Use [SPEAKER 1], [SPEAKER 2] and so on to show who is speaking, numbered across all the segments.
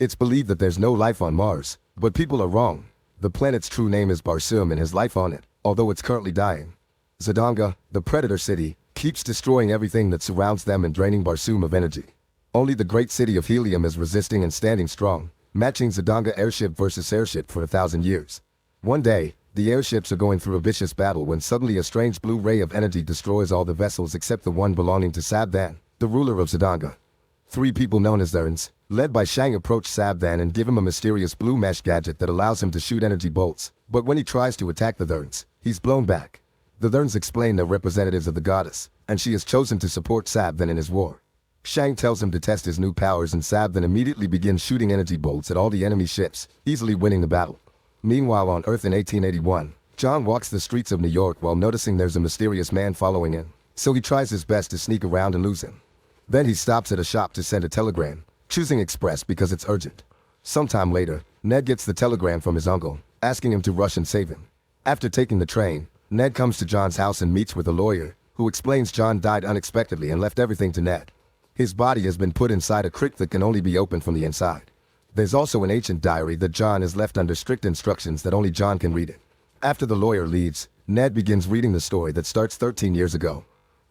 [SPEAKER 1] It's believed that there's no life on Mars, but people are wrong. The planet's true name is Barsoom and has life on it, although it's currently dying. Z'Danga, the predator city, keeps destroying everything that surrounds them and draining Barsoom of energy. Only the great city of Helium is resisting and standing strong, matching Z'Danga airship versus airship for 1,000 years. One day, the airships are going through a vicious battle when suddenly a strange blue ray of energy destroys all the vessels except the one belonging to Sabdan, the ruler of Z'Danga. 3 people known as Therns, led by Shang, approach Sabdan and give him a mysterious blue mesh gadget that allows him to shoot energy bolts, but when he tries to attack the Therns, he's blown back. The Therns explain they're representatives of the goddess, and she has chosen to support Sabdan in his war. Shang tells him to test his new powers and Sabdan immediately begins shooting energy bolts at all the enemy ships, easily winning the battle. Meanwhile on Earth in 1881, John walks the streets of New York while noticing there's a mysterious man following him, so he tries his best to sneak around and lose him. Then he stops at a shop to send a telegram, choosing Express because it's urgent. Sometime later, Ned gets the telegram from his uncle, asking him to rush and save him. After taking the train, Ned comes to John's house and meets with a lawyer, who explains John died unexpectedly and left everything to Ned. His body has been put inside a crypt that can only be opened from the inside. There's also an ancient diary that John has left under strict instructions that only John can read it. After the lawyer leaves, Ned begins reading the story that starts 13 years ago.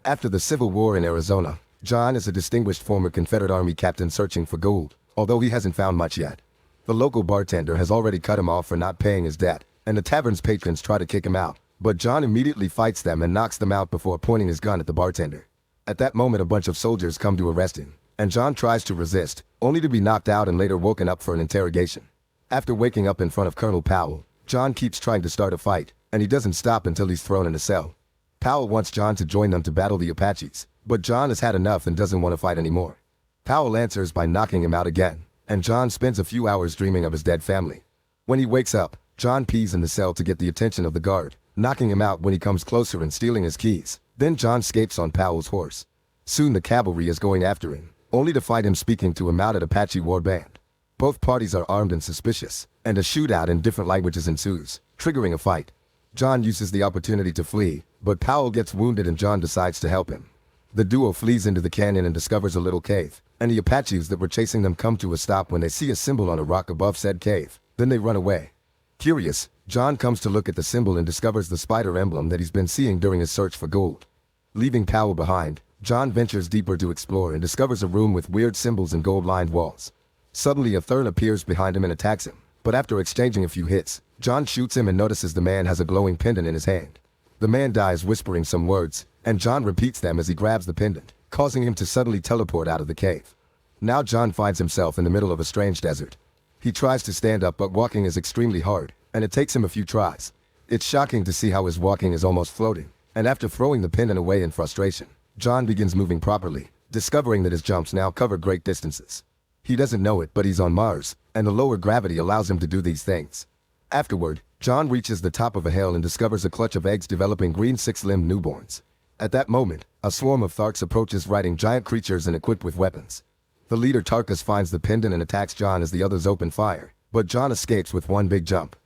[SPEAKER 1] After the Civil War in Arizona, John is a distinguished former Confederate Army captain searching for gold, although he hasn't found much yet. The local bartender has already cut him off for not paying his debt, and the tavern's patrons try to kick him out, but John immediately fights them and knocks them out before pointing his gun at the bartender. At that moment a bunch of soldiers come to arrest him, and John tries to resist, only to be knocked out and later woken up for an interrogation. After waking up in front of Colonel Powell, John keeps trying to start a fight, and he doesn't stop until he's thrown in a cell. Powell wants John to join them to battle the Apaches, but John has had enough and doesn't want to fight anymore. Powell answers by knocking him out again, and John spends a few hours dreaming of his dead family. When he wakes up, John pees in the cell to get the attention of the guard, knocking him out when he comes closer and stealing his keys. Then John escapes on Powell's horse. Soon the cavalry is going after him, only to find him speaking to a mounted Apache war band. Both parties are armed and suspicious, and a shootout in different languages ensues, triggering a fight. John uses the opportunity to flee, but Powell gets wounded and John decides to help him. The duo flees into the canyon and discovers a little cave, and the Apaches that were chasing them come to a stop when they see a symbol on a rock above said cave. Then they run away. Curious, John comes to look at the symbol and discovers the spider emblem that he's been seeing during his search for gold. Leaving Powell behind, John ventures deeper to explore and discovers a room with weird symbols and gold-lined walls. Suddenly a Thern appears behind him and attacks him, but after exchanging a few hits, John shoots him and notices the man has a glowing pendant in his hand. The man dies whispering some words, and John repeats them as he grabs the pendant, causing him to suddenly teleport out of the cave. Now John finds himself in the middle of a strange desert. He tries to stand up but walking is extremely hard, and it takes him a few tries. It's shocking to see how his walking is almost floating, and after throwing the pendant away in frustration, John begins moving properly, discovering that his jumps now cover great distances. He doesn't know it, but he's on Mars, and the lower gravity allows him to do these things. Afterward, John reaches the top of a hill and discovers a clutch of eggs developing green 6-limbed newborns. At that moment, a swarm of Tharks approaches riding giant creatures and equipped with weapons. The leader Tarkus finds the pendant and attacks John as the others open fire, but John escapes with one big jump.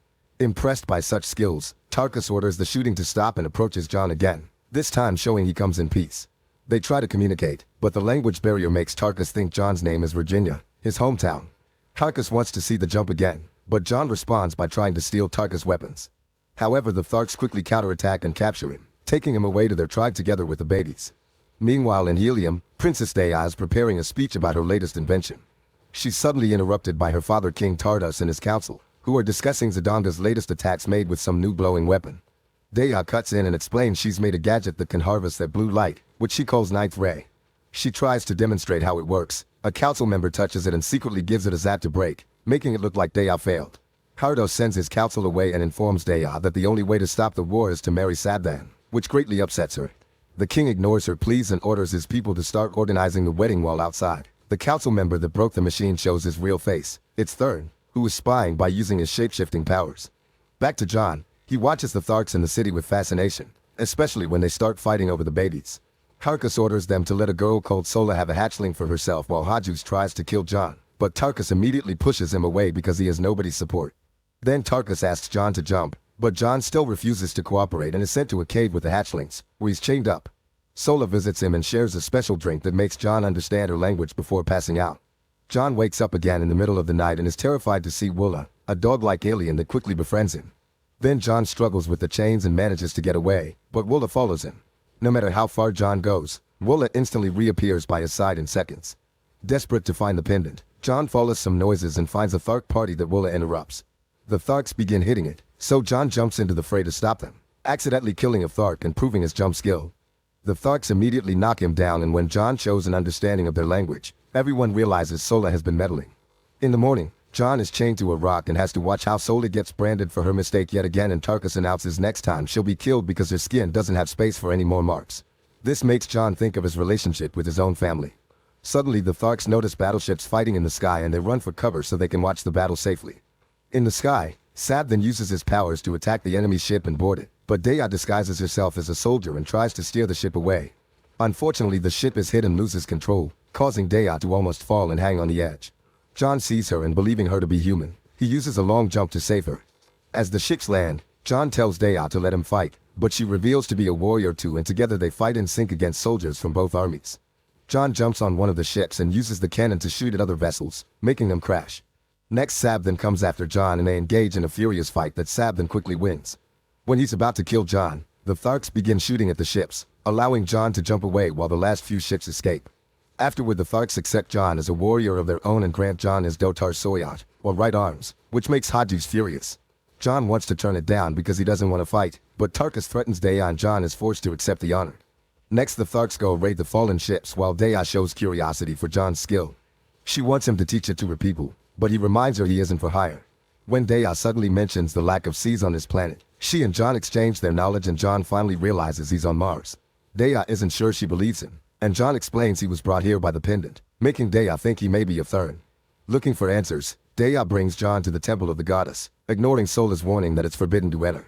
[SPEAKER 1] Impressed by such skills, Tarkus orders the shooting to stop and approaches John again, this time showing he comes in peace. They try to communicate, but the language barrier makes Tarkus think John's name is Virginia, his hometown. Tarkus wants to see the jump again, but John responds by trying to steal Tarkus' weapons. However, the Tharks quickly counterattack and capture him, taking him away to their tribe together with the babies. Meanwhile in Helium, Princess Dea is preparing a speech about her latest invention. She's suddenly interrupted by her father King Tardos and his council, who are discussing Z'Danga's latest attacks made with some new glowing weapon. Dea cuts in and explains she's made a gadget that can harvest that blue light, which she calls Ninth Ray. She tries to demonstrate how it works. A council member touches it and secretly gives it a zap to break, making it look like Dea failed. Tardos sends his council away and informs Dea that the only way to stop the war is to marry Sabdan, which greatly upsets her. The king ignores her pleas and orders his people to start organizing the wedding while outside. The council member that broke the machine shows his real face. It's Thern, who is spying by using his shape-shifting powers. Back to John, he watches the Tharks in the city with fascination, especially when they start fighting over the babies. Tarkus orders them to let a girl called Sola have a hatchling for herself while Hajus tries to kill John, but Tarkus immediately pushes him away because he has nobody's support. Then Tarkus asks John to jump, but John still refuses to cooperate and is sent to a cave with the hatchlings, where he's chained up. Sola visits him and shares a special drink that makes John understand her language before passing out. John wakes up again in the middle of the night and is terrified to see Woola, a dog-like alien that quickly befriends him. Then John struggles with the chains and manages to get away, but Woola follows him. No matter how far John goes, Woola instantly reappears by his side in seconds. Desperate to find the pendant, John follows some noises and finds a Thark party that Woola interrupts. The Tharks begin hitting it, so John jumps into the fray to stop them, accidentally killing a Thark and proving his jump skill. The Tharks immediately knock him down, and when John shows an understanding of their language, everyone realizes Sola has been meddling. In the morning, John is chained to a rock and has to watch how Sola gets branded for her mistake yet again, and Tarkus announces next time she'll be killed because her skin doesn't have space for any more marks. This makes John think of his relationship with his own family. Suddenly the Tharks notice battleships fighting in the sky and they run for cover so they can watch the battle safely. In the sky, Sab then uses his powers to attack the enemy ship and board it, but Dea disguises herself as a soldier and tries to steer the ship away. Unfortunately, the ship is hit and loses control, causing Dea to almost fall and hang on the edge. John sees her and, believing her to be human, he uses a long jump to save her. As the ships land, John tells Dea to let him fight, but she reveals to be a warrior too, and together they fight in sync against soldiers from both armies. John jumps on one of the ships and uses the cannon to shoot at other vessels, making them crash. Next, Sab then comes after John and they engage in a furious fight that Sab then quickly wins. When he's about to kill John, the Tharks begin shooting at the ships, allowing John to jump away while the last few ships escape. Afterward, the Tharks accept John as a warrior of their own and grant John his Dotar Soyat, or right arms, which makes Hadjus furious. John wants to turn it down because he doesn't want to fight, but Tarkus threatens Dea and John is forced to accept the honor. Next, the Tharks go raid the fallen ships while Dea shows curiosity for John's skill. She wants him to teach it to her people, but he reminds her he isn't for hire. When Dea suddenly mentions the lack of seas on his planet, she and John exchange their knowledge and John finally realizes he's on Mars. Dea isn't sure she believes him, and John explains he was brought here by the pendant, making Dea think he may be a Thurn. Looking for answers, Dea brings John to the temple of the goddess, ignoring Sola's warning that it's forbidden to enter.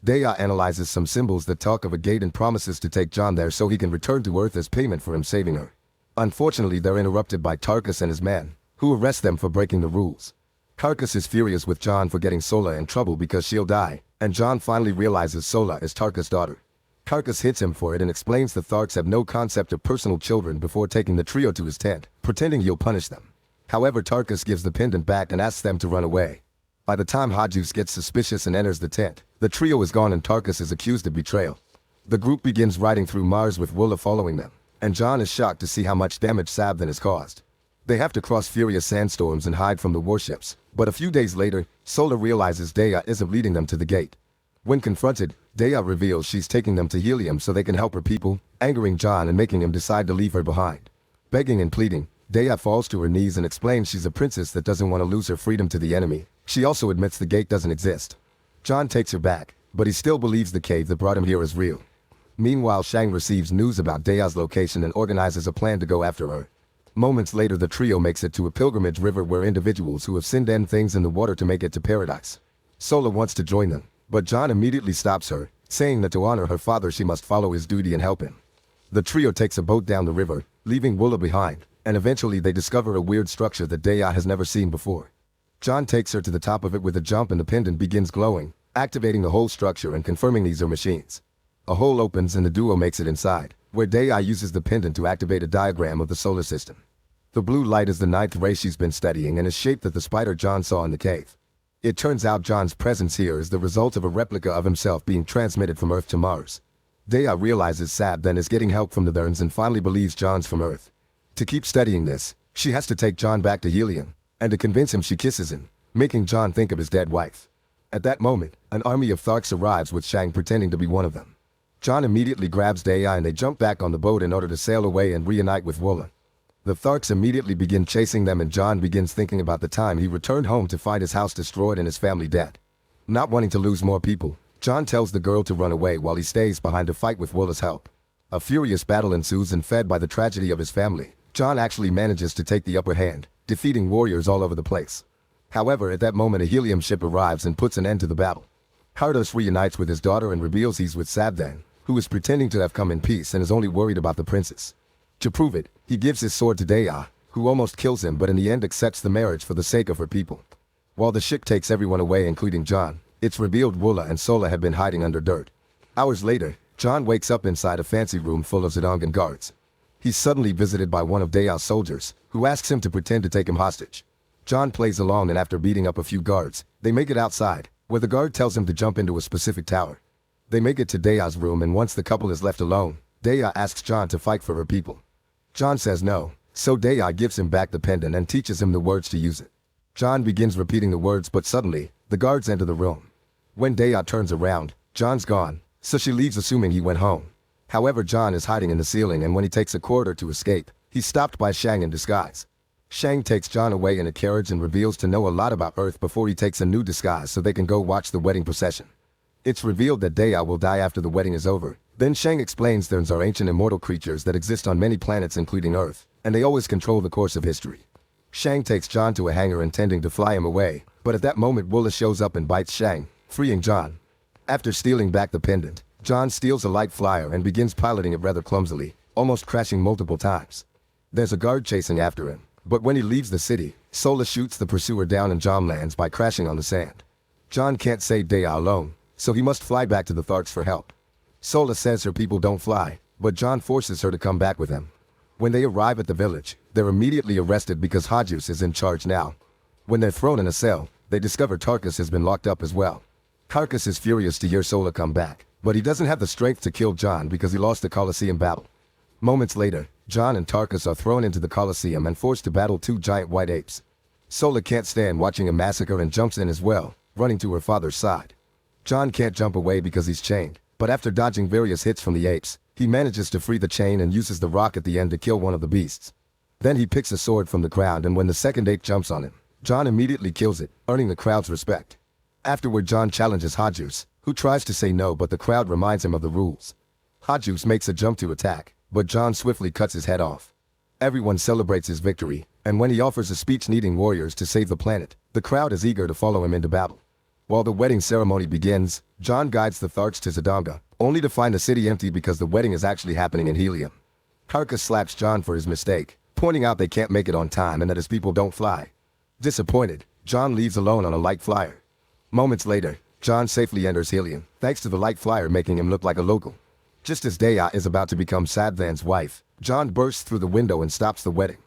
[SPEAKER 1] Dea analyzes some symbols that talk of a gate and promises to take John there so he can return to Earth as payment for him saving her. Unfortunately, they're interrupted by Tarkus and his men, who arrest them for breaking the rules. Tarkus is furious with John for getting Sola in trouble because she'll die, and John finally realizes Sola is Tarkus' daughter. Tarkus hits him for it and explains the Tharks have no concept of personal children before taking the trio to his tent, pretending he'll punish them. However, Tarkus gives the pendant back and asks them to run away. By the time Hadjus gets suspicious and enters the tent, the trio is gone and Tarkus is accused of betrayal. The group begins riding through Mars with Woola following them, and John is shocked to see how much damage Sabthan has caused. They have to cross furious sandstorms and hide from the warships, but a few days later, Sola realizes Dea isn't leading them to the gate. When confronted, Dea reveals she's taking them to Helium so they can help her people, angering John and making him decide to leave her behind. Begging and pleading, Dea falls to her knees and explains she's a princess that doesn't want to lose her freedom to the enemy. She also admits the gate doesn't exist. John takes her back, but he still believes the cave that brought him here is real. Meanwhile, Shang receives news about Dea's location and organizes a plan to go after her. Moments later, the trio makes it to a pilgrimage river where individuals who have sinned end things in the water to make it to paradise. Sola wants to join them, but John immediately stops her, saying that to honor her father she must follow his duty and help him. The trio takes a boat down the river, leaving Woola behind, and eventually they discover a weird structure that Dea has never seen before. John takes her to the top of it with a jump and the pendant begins glowing, activating the whole structure and confirming these are machines. A hole opens and the duo makes it inside, where Dea uses the pendant to activate a diagram of the solar system. The blue light is the ninth ray she's been studying and is shaped like the spider John saw in the cave. It turns out John's presence here is the result of a replica of himself being transmitted from Earth to Mars. Dea realizes Sab then is getting help from the Therns and finally believes John's from Earth. To keep studying this, she has to take John back to Helium, and to convince him she kisses him, making John think of his dead wife. At that moment, an army of Tharks arrives with Shang pretending to be one of them. John immediately grabs Dea and they jump back on the boat in order to sail away and reunite with Woola. The Tharks immediately begin chasing them and John begins thinking about the time he returned home to find his house destroyed and his family dead. Not wanting to lose more people, John tells the girl to run away while he stays behind to fight with Woola's help. A furious battle ensues and fed by the tragedy of his family, John actually manages to take the upper hand, defeating warriors all over the place. However, at that moment a helium ship arrives and puts an end to the battle. Hardos reunites with his daughter and reveals he's with Sabdan, who is pretending to have come in peace and is only worried about the princess. To prove it, he gives his sword to Dea, who almost kills him but in the end accepts the marriage for the sake of her people. While the ship takes everyone away including John, it's revealed Woola and Sola have been hiding under dirt. Hours later, John wakes up inside a fancy room full of Zidongan guards. He's suddenly visited by one of Daya's soldiers, who asks him to pretend to take him hostage. John plays along, and after beating up a few guards, they make it outside, where the guard tells him to jump into a specific tower. They make it to Daya's room, and once the couple is left alone, Daya asks John to fight for her people. John says no, so Daya gives him back the pendant and teaches him the words to use it. John begins repeating the words, but suddenly, the guards enter the room. When Daya turns around, John's gone, so she leaves assuming he went home. However, John is hiding in the ceiling, and when he takes a corridor to escape, he's stopped by Shang in disguise. Shang takes John away in a carriage and reveals to know a lot about Earth before he takes a new disguise so they can go watch the wedding procession. It's revealed that Daya will die after the wedding is over. Then Shang explains there are ancient immortal creatures that exist on many planets including Earth, and they always control the course of history. Shang takes John to a hangar intending to fly him away, but at that moment Woola shows up and bites Shang, freeing John. After stealing back the pendant, John steals a light flyer and begins piloting it rather clumsily, almost crashing multiple times. There's a guard chasing after him, but when he leaves the city, Sola shoots the pursuer down and John lands by crashing on the sand. John can't save Daya alone, so he must fly back to the Tharks for help. Sola says her people don't fly, but John forces her to come back with him. When they arrive at the village, they're immediately arrested because Hajus is in charge now. When they're thrown in a cell, they discover Tarkus has been locked up as well. Tarkus is furious to hear Sola come back, but he doesn't have the strength to kill John because he lost the Colosseum battle. Moments later, John and Tarkus are thrown into the Colosseum and forced to battle two giant white apes. Sola can't stand watching a massacre and jumps in as well, running to her father's side. John can't jump away because he's chained, but after dodging various hits from the apes, he manages to free the chain and uses the rock at the end to kill one of the beasts. Then he picks a sword from the crowd, and when the second ape jumps on him, John immediately kills it, earning the crowd's respect. Afterward, John challenges Hajus, who tries to say no, but the crowd reminds him of the rules. Hajus makes a jump to attack, but John swiftly cuts his head off. Everyone celebrates his victory, and when he offers a speech needing warriors to save the planet, the crowd is eager to follow him into battle. While the wedding ceremony begins, John guides the Tharks to Zodanga, only to find the city empty because the wedding is actually happening in helium. Tarkus slaps John for his mistake, pointing out they can't make it on time and that his people don't fly. Disappointed, John leaves alone on a light flyer. Moments later, John safely enters helium, thanks to the light flyer making him look like a local. Just as Daya is about to become Sabdan's wife, John bursts through the window and stops the wedding.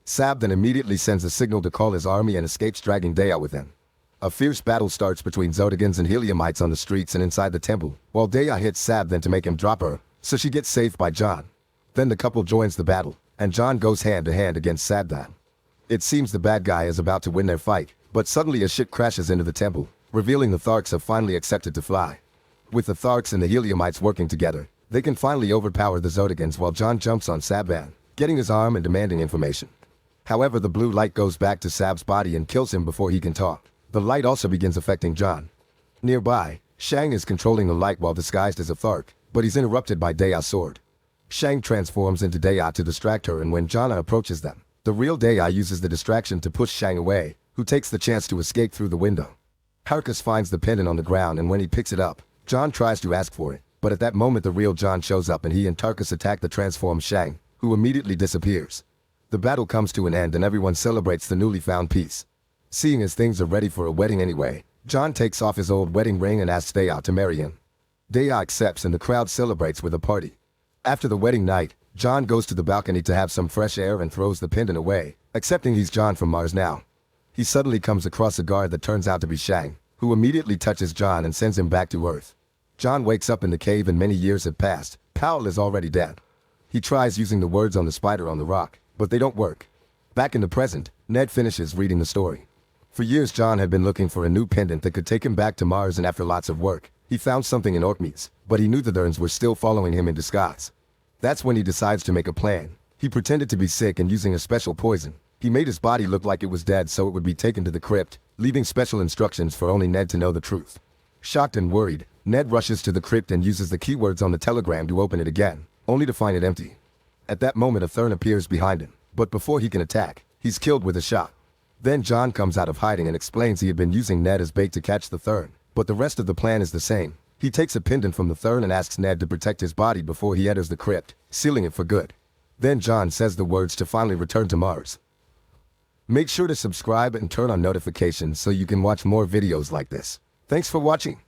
[SPEAKER 1] Sabdan immediately sends a signal to call his army and escapes, dragging Daya with him. A fierce battle starts between Zodagans and Heliumites on the streets and inside the temple, while Daya hits Sabdan to make him drop her, so she gets saved by John. Then the couple joins the battle, and John goes hand to hand against Sabdan. It seems the bad guy is about to win their fight, but suddenly a ship crashes into the temple, revealing the Tharks have finally accepted to fly. With the Tharks and the Heliumites working together, they can finally overpower the Zodagans while John jumps on Sabdan, getting his arm and demanding information. However, the blue light goes back to Sab's body and kills him before he can talk. The light also begins affecting John. Nearby, Shang is controlling the light while disguised as a Thark, but he's interrupted by Daya's sword. Shang transforms into Daya to distract her, and when John approaches them, the real Daya uses the distraction to push Shang away, who takes the chance to escape through the window. Tarkus finds the pendant on the ground, and when he picks it up, John tries to ask for it, but at that moment the real John shows up and he and Tarkus attack the transformed Shang, who immediately disappears. The battle comes to an end and everyone celebrates the newly found peace. Seeing as things are ready for a wedding anyway, John takes off his old wedding ring and asks Daya to marry him. Daya accepts and the crowd celebrates with a party. After the wedding night, John goes to the balcony to have some fresh air and throws the pendant away, accepting he's John from Mars now. He suddenly comes across a guard that turns out to be Shang, who immediately touches John and sends him back to Earth. John wakes up in the cave and many years have passed. Powell is already dead. He tries using the words on the spider on the rock, but they don't work. Back in the present, Ned finishes reading the story. For years, John had been looking for a new pendant that could take him back to Mars, and after lots of work, he found something in Orkneys, but he knew the Therns were still following him in disguise. That's when he decides to make a plan. He pretended to be sick and using a special poison, he made his body look like it was dead so it would be taken to the crypt, leaving special instructions for only Ned to know the truth. Shocked and worried, Ned rushes to the crypt and uses the keywords on the telegram to open it again, only to find it empty. At that moment a Thern appears behind him, but before he can attack, he's killed with a shot. Then John comes out of hiding and explains he had been using Ned as bait to catch the Thern, but the rest of the plan is the same. He takes a pendant from the Thern and asks Ned to protect his body before he enters the crypt, sealing it for good. Then John says the words to finally return to Mars. Make sure to subscribe and turn on notifications so you can watch more videos like this. Thanks for watching.